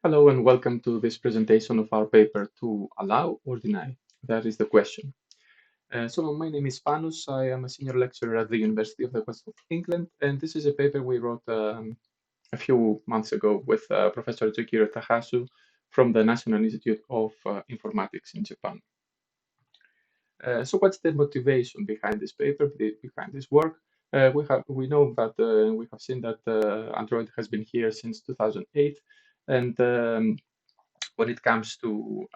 Hello and welcome to this presentation of our paper to allow or deny. That is the question. So my name is Panos. I am a senior lecturer at the University of the West of England, and this is a paper we wrote a few months ago with Professor Jukiro Tahasu from the National Institute of Informatics in Japan. So what's the motivation behind this paper, behind this work? We know that we have seen that Android has been here since 2008, and when it comes to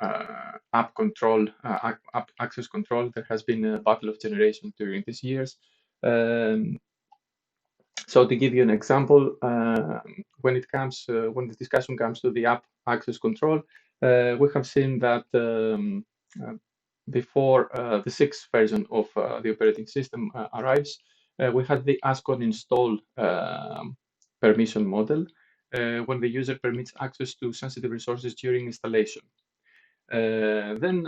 app control, app access control, there has been a battle of generations during these years. Um, so to give you an example, when the discussion comes to the app access control, we have seen that uh, before the sixth version of the operating system arrives, we had the ASCON install permission model when the user permits access to sensitive resources during installation. Then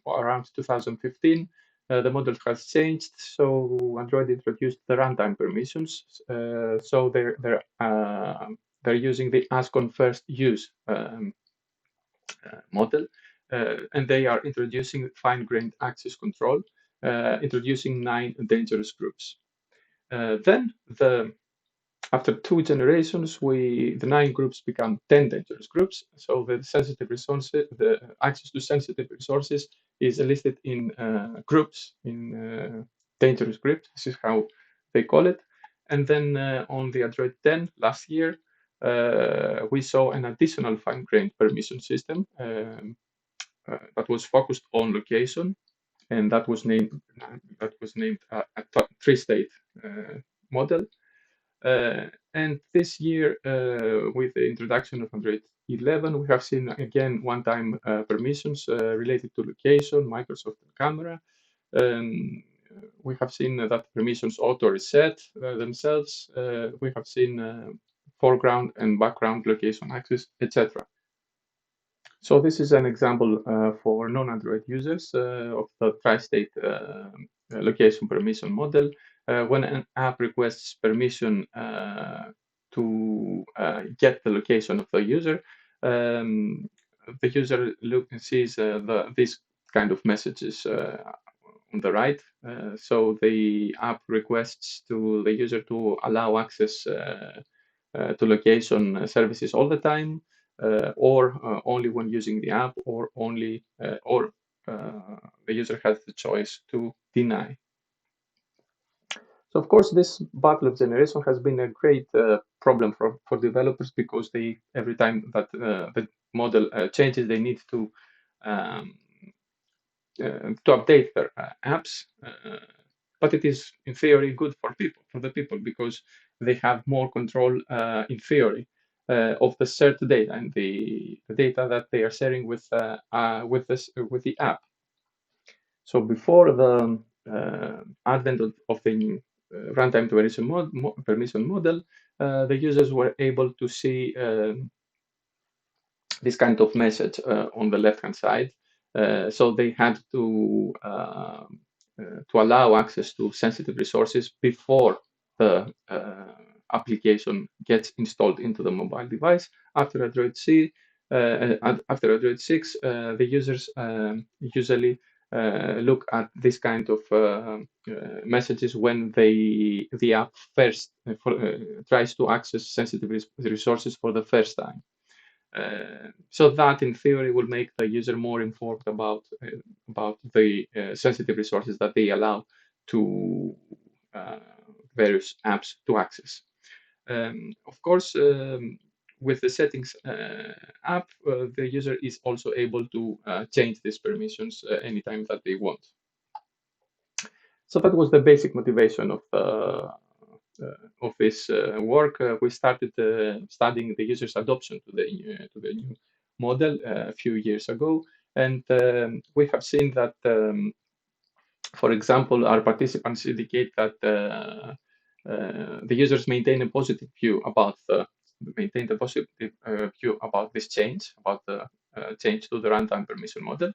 around 2015, the model has changed, so Android introduced the runtime permissions. So they're using the ASCON first use model, and they are introducing fine-grained access control, introducing 9 dangerous groups. Then after 2 generations, the 9 groups become 10 dangerous groups. So the access to sensitive resources is listed in groups, in dangerous groups. This is how they call it. And then on the Android 10 last year, we saw an additional fine-grained permission system that was focused on location, and that was named a three-state model. And this year, with the introduction of Android 11, we have seen again one-time permissions related to location, Microsoft camera. Um, we have seen that permissions auto-reset themselves. We have seen foreground and background location access, etc. So this is an example for non-Android users of the tri-state location permission model. When an app requests permission to get the location of the user sees these kind of messages on the right. So the app requests to the user to allow access to location services all the time, or only when using the app, or the user has the choice to deny. So of course, this battle of generation has been a great problem for developers, because every time that the model changes, they need um, to update their apps. But it is in theory good for the people, because they have more control in theory of the shared data and the data that they are sharing with the app. So before the advent of the runtime permission model, the users were able to see this kind of message on the left-hand side. So they had to allow access to sensitive resources before the application gets installed into the mobile device. After Android 6, the users usually look at this kind of messages when the app first tries to access sensitive resources for the first time. So that, in theory, will make the user more informed about the sensitive resources that they allow to uh, various apps to access. Of course, with the settings app, the user is also able to change these permissions anytime that they want. So that was the basic motivation of this work. We started studying the user's adoption to the new model a few years ago, and we have seen that, for example, our participants indicate that the users maintain a positive view about this change, about the change to the runtime permission model.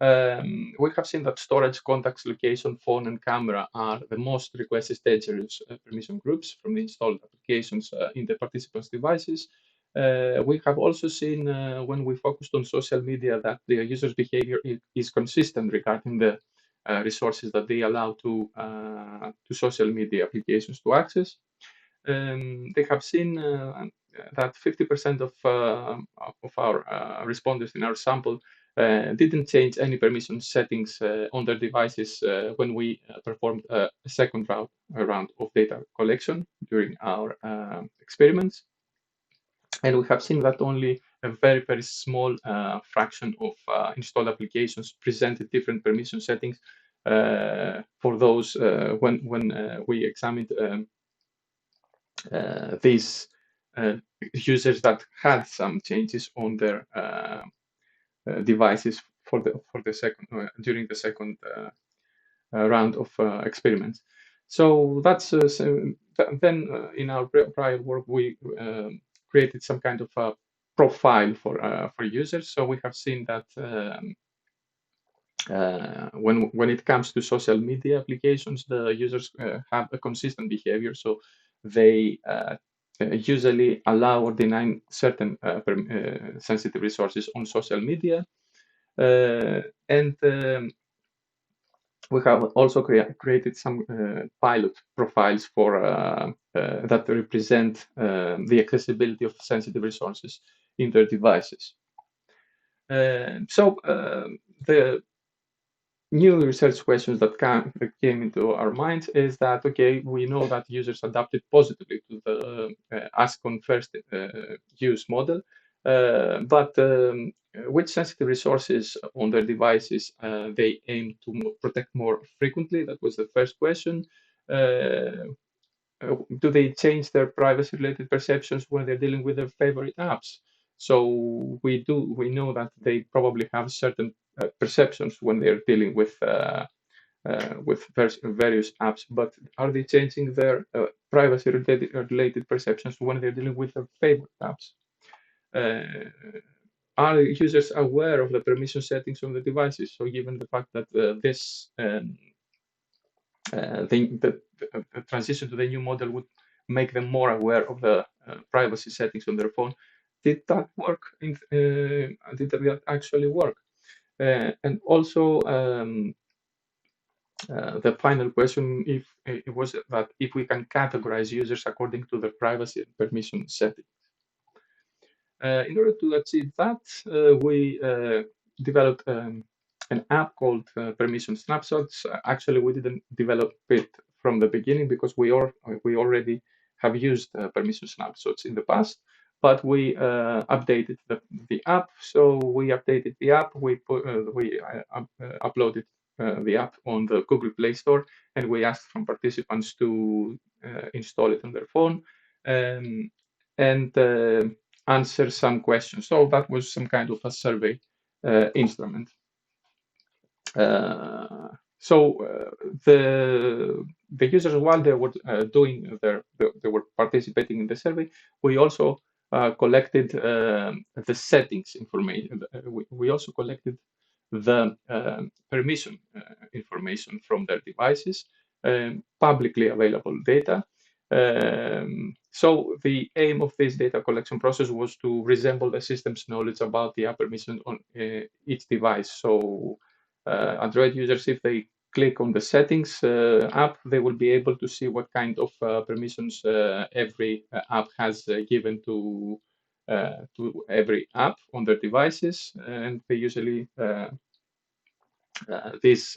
We have seen that storage, contacts, location, phone, and camera are the most requested dangerous permission groups from the installed applications in the participants' devices. We have also seen when we focused on social media that the user's behavior is consistent regarding the resources that they allow to social media applications to access. They have seen that 50% of our respondents in our sample didn't change any permission settings on their devices when we performed a second round of data collection during our experiments. And we have seen that only a very, very small fraction of installed applications presented different permission settings for those when we examined these users that had some changes on their devices for the second during the second round of experiments. So that's then in our prior work we created some kind of a profile for users. So we have seen that when it comes to social media applications, the users have a consistent behavior. So they usually allow or deny certain sensitive resources on social media, and we have also created some pilot profiles for that represent the accessibility of sensitive resources in their devices. The new research questions that came into our minds is that, okay, we know that users adapted positively to the ask on first use model, but which sensitive resources on their devices they aim to protect more frequently? That was the first question. Do they change their privacy related perceptions when they're dealing with their favorite apps? So we know that they probably have certain perceptions when they're dealing with various apps, but are they changing their privacy related perceptions when they're dealing with their favorite apps? Are users aware of the permission settings on the devices? So given the fact that the transition to the new model would make them more aware of the privacy settings on their phone. Did that work? Did that actually work? And also, the final question, if it was that if we can categorize users according to their privacy and permission settings. In order to achieve that, we developed an app called Permission Snapshots. Actually, we didn't develop it from the beginning because we already have used permission snapshots in the past, but we updated the app. So we updated the app. We uploaded the app on the Google Play Store, and we asked from participants to install it on their phone and answer some questions. So that was some kind of a survey instrument. The users, while they were they were participating in the survey, we also collected the settings information. We also collected the permission information from their devices, publicly available data. So the aim of this data collection process was to resemble the system's knowledge about the app permission on each device. So Android users, if they click on the settings app, they will be able to see what kind of permissions every app has given to every app on their devices, and they usually these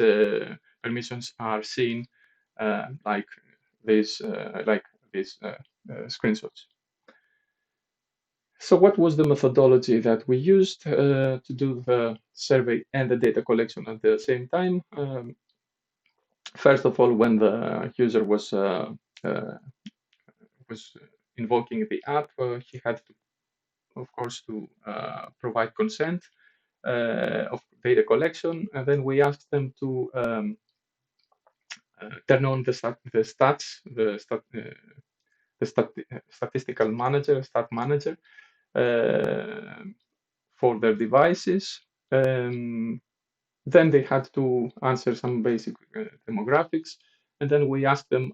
permissions are seen like these screenshots. So what was the methodology that we used to do the survey and the data collection at the same time? First of all, when the user was invoking the app, he had to, of course, to provide consent of data collection, and then we asked them to turn on the statistical manager, stat manager, for their devices. Then they had to answer some basic demographics, and then we asked them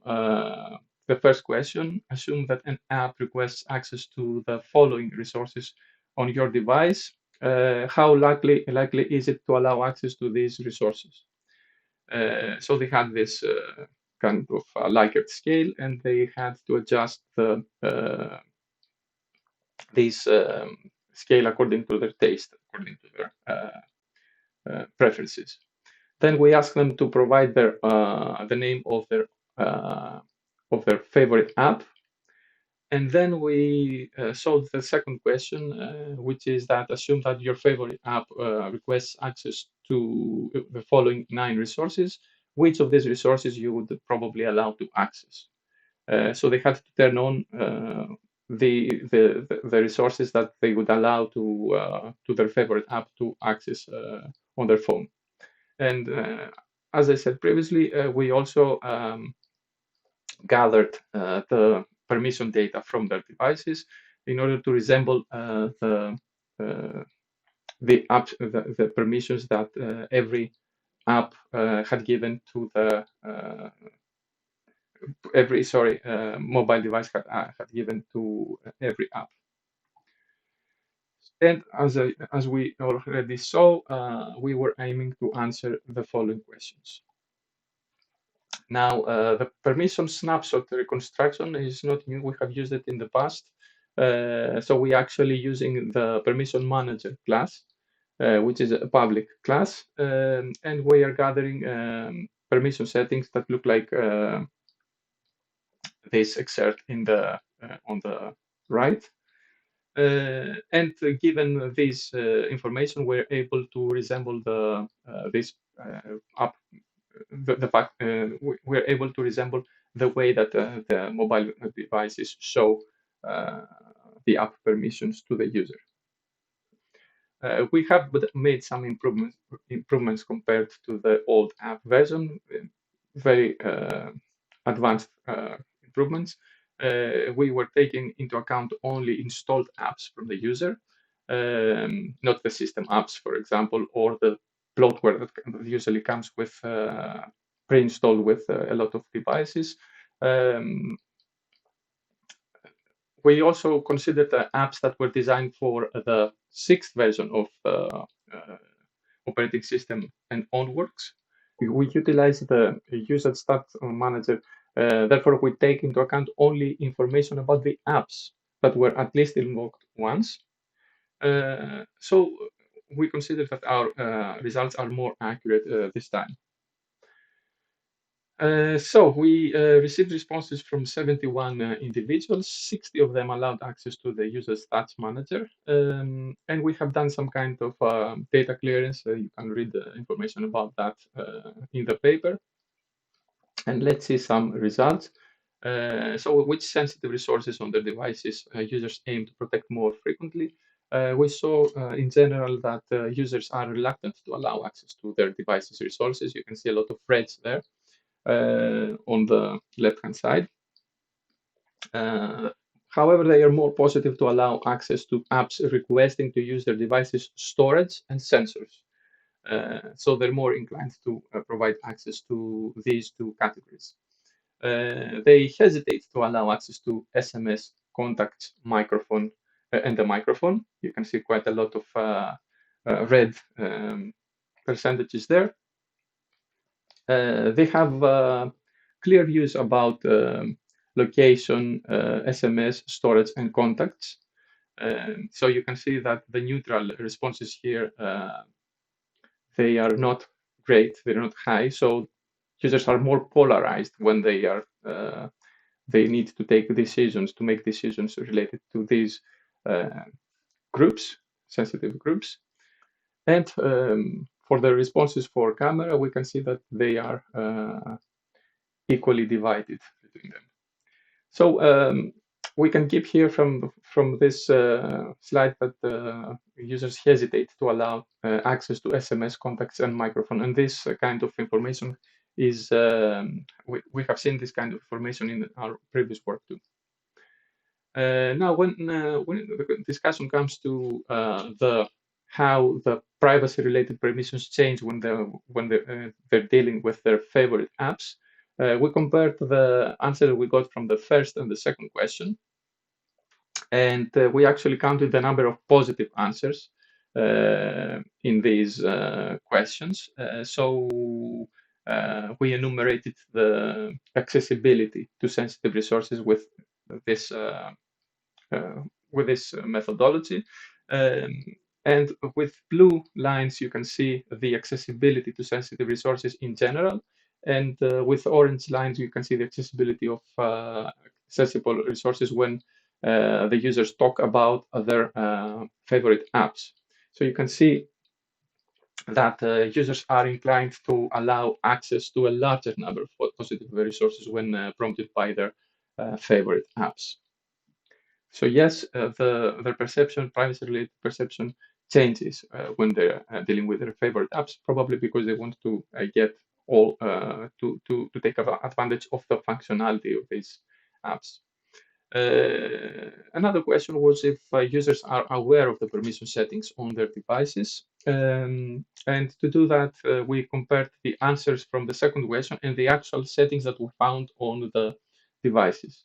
the first question, assume that an app requests access to the following resources on your device. How likely is it to allow access to these resources? So they had this kind of Likert scale, and they had to adjust this scale according to their taste, according to their preferences. Then we ask them to provide the name of their favorite app, and then we solve the second question, which is that assume that your favorite app requests access to the following 9 resources. Which of these resources you would probably allow to access? So they had to turn on the resources that they would allow to their favorite app to access on their phone. And as I said previously, we also gathered the permission data from their devices in order to resemble the permissions that every app had given to the mobile device had given to every app. And as we already saw, we were aiming to answer the following questions. Now, the permission snapshot reconstruction is not new. We have used it in the past. So we actually using the permission manager class, which is a public class, and we are gathering permission settings that look like this excerpt in the on the right. And given this information, we're able to resemble this app. The fact we're able to resemble the way that the mobile devices show the app permissions to the user. We have made some improvements compared to the old app version, very advanced improvements. We were taking into account only installed apps from the user, not the system apps, for example, or the bloatware that usually comes with pre-installed with a lot of devices. We also considered the apps that were designed for the 6th version of operating system and onwards. We utilize the user stat manager. Therefore, we take into account only information about the apps that were at least invoked once. So we consider that our results are more accurate this time. So we received responses from 71 individuals. 60 of them allowed access to the user stats manager. And we have done some kind of data clearance. You can read the information about that in the paper. And let's see some results. So which sensitive resources on their devices users aim to protect more frequently? We saw in general that users are reluctant to allow access to their devices resources. You can see a lot of reds there. On the left-hand side. However, they are more positive to allow access to apps requesting to use their device's storage and sensors. So they're more inclined to provide access to these two categories. They hesitate to allow access to SMS, contacts, microphone, and the microphone. You can see quite a lot of red percentages there. They have clear views about location, SMS, storage, and contacts. So you can see that the neutral responses here, they are not great, they're not high. So users are more polarized when they need to take decisions, to make decisions related to these groups, sensitive groups. And for the responses for camera, we can see that they are equally divided between them. So we can keep here from this slide that users hesitate to allow access to SMS, contacts, and microphone. And this kind of information is, we have seen this kind of information in our previous work too. Now, when the discussion comes to how the privacy-related permissions change when they're dealing with their favorite apps, We compared the answer we got from the first and the second question, and we actually counted the number of positive answers in these questions. We enumerated the accessibility to sensitive resources this uh, with this methodology. Um, and with blue lines, you can see the accessibility to sensitive resources in general. And with orange lines, you can see the accessibility of accessible resources when the users talk about their favorite apps. So you can see that users are inclined to allow access to a larger number of positive resources when prompted by their favorite apps. So yes, their perception, privacy-related perception, changes when they're dealing with their favorite apps, probably because they want to get all to take advantage of the functionality of these apps. Another question was if users are aware of the permission settings on their devices. And to do that, we compared the answers from the second question and the actual settings that we found on the devices.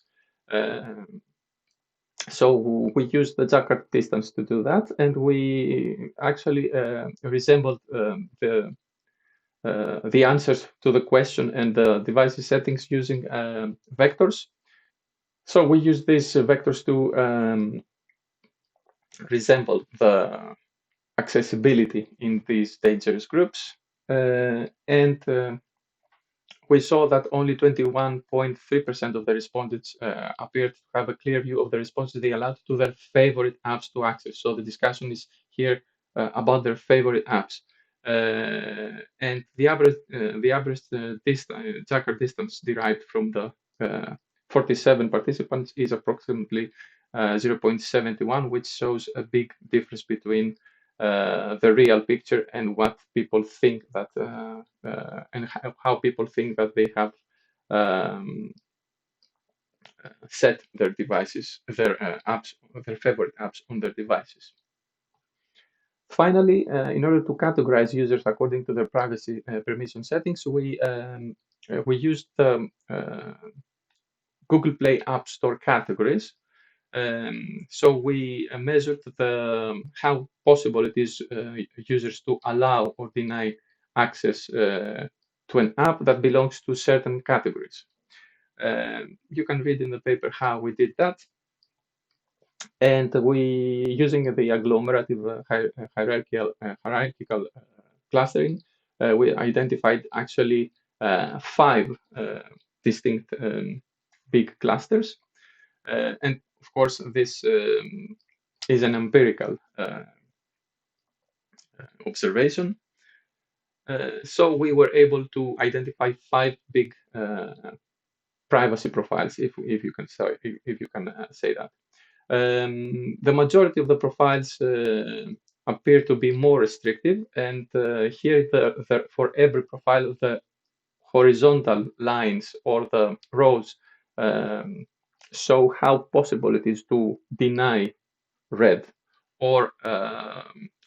So we used the Jaccard distance to do that, and we actually resembled the answers to the question and the device settings using vectors. So we use these vectors to resemble the accessibility in these dangerous groups, and we saw that only 21.3% of the respondents appeared to have a clear view of the responses they allowed to their favorite apps to access. So the discussion is here about their favorite apps. And the average Jaccard distance derived from the 47 participants is approximately 0.71, which shows a big difference between the real picture and what people think that and how people think that they have um, set their devices, their apps, their favorite apps on their devices. Finally, in order to categorize users according to their privacy permission settings, we used the Google Play App Store categories. So we measured how possible it is users to allow or deny access to an app that belongs to certain categories. You can read in the paper how we did that. And we, using the agglomerative hierarchical clustering, we identified actually 5 distinct big clusters. And of course, this is an empirical observation. So we were able to identify 5 big privacy profiles, if you can say that. The majority of the profiles appear to be more restrictive, and here for every profile, the horizontal lines or the rows show how possible it is to deny red or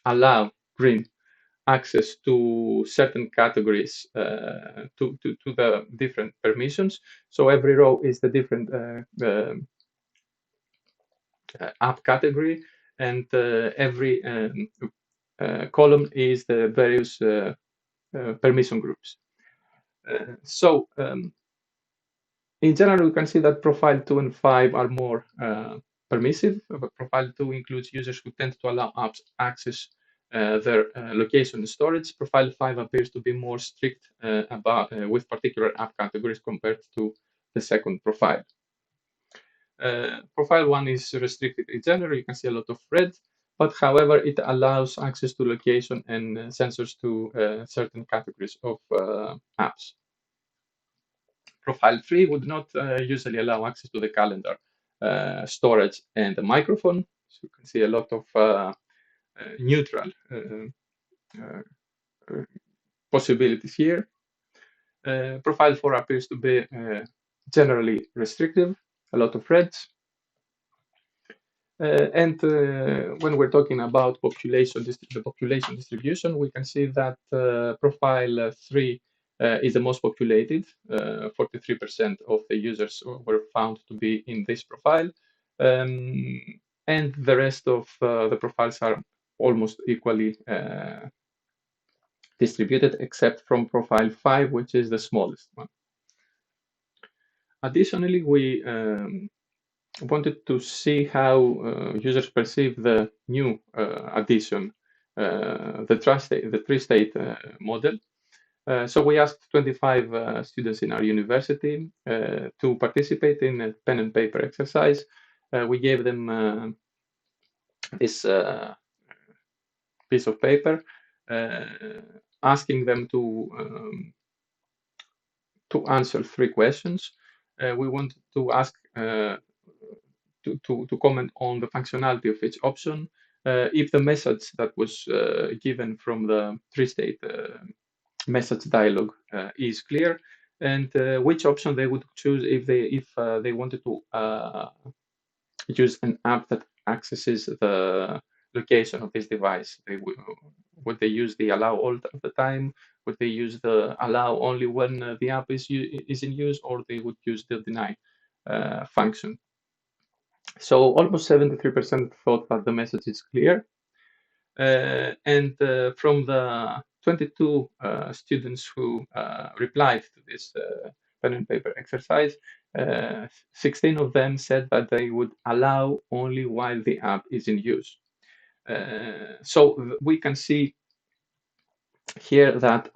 allow green access to certain categories to the different permissions. So every row is the different app category, and every column is the various permission groups. So in general, we can see that profile 2 and 5 are more permissive. Profile 2 includes users who tend to allow apps access their location and storage. Profile 5 appears to be more strict with particular app categories compared to the second profile. Profile 1 is restricted in general. You can see a lot of red, but however, it allows access to location and sensors to certain categories of apps. Profile 3 would not usually allow access to the calendar, storage, and the microphone. So you can see a lot of neutral possibilities here. Profile 4 appears to be generally restrictive, a lot of reds. And when we're talking about the population distribution, we can see that profile 3 is the most populated. 43% of the users were found to be in this profile, um, and the rest of the profiles are almost equally distributed, except from profile 5, which is the smallest one. Additionally, we wanted to see how users perceive the new addition, the three-state model. So we asked 25 students in our university to participate in a pen and paper exercise. We gave them this piece of paper, asking them to answer 3 questions. We wanted to ask to comment on the functionality of each option, if the message that was given from the three-state message dialog is clear, and which option they would choose if they wanted to use an app that accesses the location of this device. Would they use the allow all of the time? Would they use the allow only when the app is in use, or they would use the deny function? So almost 73% thought that the message is clear. And from the 22 students who replied to this pen and paper exercise, 16 of them said that they would allow only while the app is in use. So we can see here that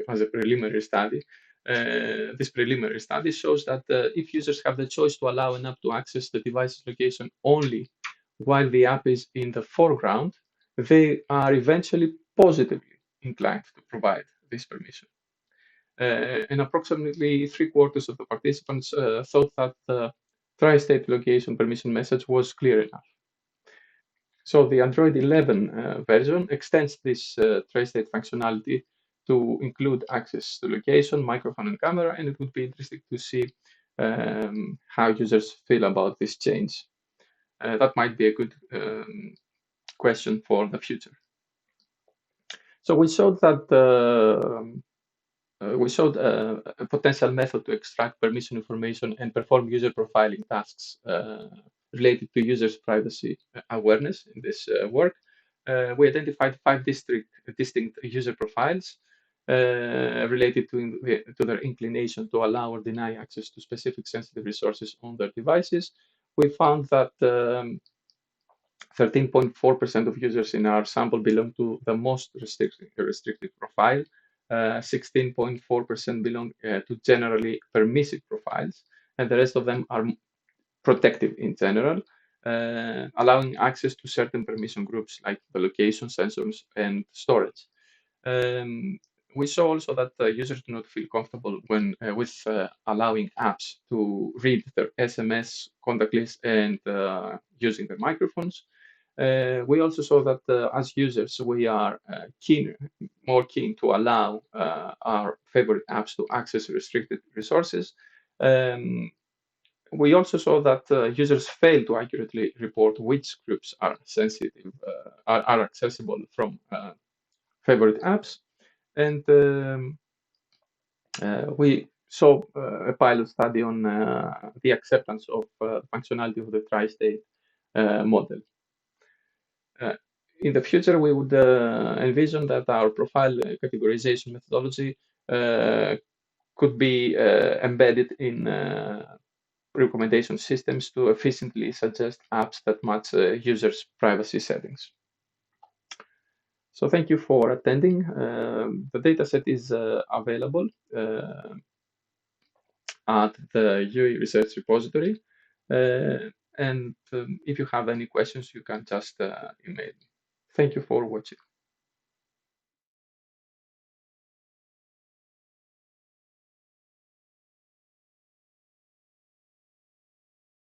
as a preliminary study, this preliminary study shows that if users have the choice to allow an app to access the device's location only while the app is in the foreground, they are eventually positively inclined to provide this permission. And approximately 3/4 of the participants thought that the tri-state location permission message was clear enough. So the Android 11 version extends this tri-state functionality to include access to location, microphone, and camera, and it would be interesting to see how users feel about this change. That might be a good question for the future. So we showed that a potential method to extract permission information and perform user profiling tasks related to users' privacy awareness in this work. We identified 5 distinct user profiles related to their inclination to allow or deny access to specific sensitive resources on their devices. We found that 13.4% of users in our sample belong to the most restricted profile. 16.4% belong to generally permissive profiles, and the rest of them are protective in general, allowing access to certain permission groups like the location, sensors, and storage. We saw also that users do not feel comfortable when with allowing apps to read their SMS, contact list, and using their microphones. We also saw that as users, we are more keen to allow our favorite apps to access restricted resources. We also saw that users fail to accurately report which groups are sensitive, are accessible from favorite apps. And we saw a pilot study on the acceptance of functionality of the tri-state model. In the future, we would envision that our profile categorization methodology could be embedded in recommendation systems to efficiently suggest apps that match users' privacy settings. So thank you for attending. The dataset is available at the UE Research Repository. And if you have any questions, you can just email me. Thank you for watching.